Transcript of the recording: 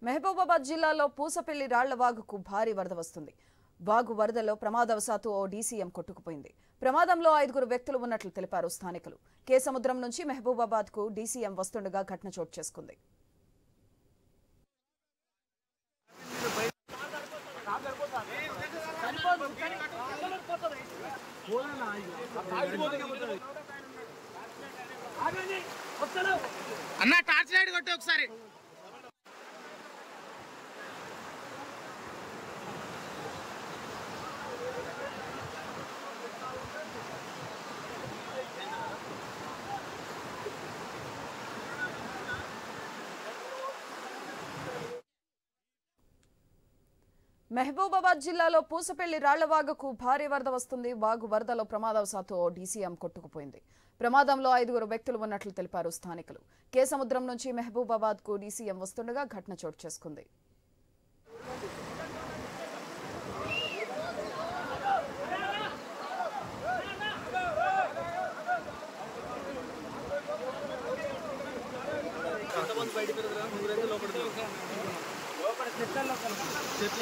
మహబూబాబాద్ జిల్లాలో పూసపల్లి రాళ్ల వాగుకు భారీ వరద వస్తుంది. వాగు వరదలో ప్రమాదవశాత్తు ఓ డీసీఎం కొట్టుకుపోయింది. ప్రమాదంలో 5 వ్యక్తులు ఉన్నట్లు తెలిపారు స్థానికులు. కేసముద్రం నుంచి మహబూబాబాద్ కు డీసీఎం వస్తుండగా ఘటన చోటు చేసుకుంది. అన్న టార్చ్ లైట్ కొట్టి ఒకసారి. మహబూబాబాద్ జిల్లాలో పూసపల్లి రాళ్లవాగుకు భారీ వరద వస్తుంది. వాగు వరదలో ప్రమాదవశాత్తు ఓ డీసీఎం కొట్టుకుపోయింది. ప్రమాదంలో 5 వ్యక్తులు ఉన్నట్లు తెలిపారు స్థానికులు. కేసముద్రం నుంచి మహబూబాబాద్ కు డీసీఎం వస్తుండగా ఘటన చోటు చేసుకుంది. చెట్ల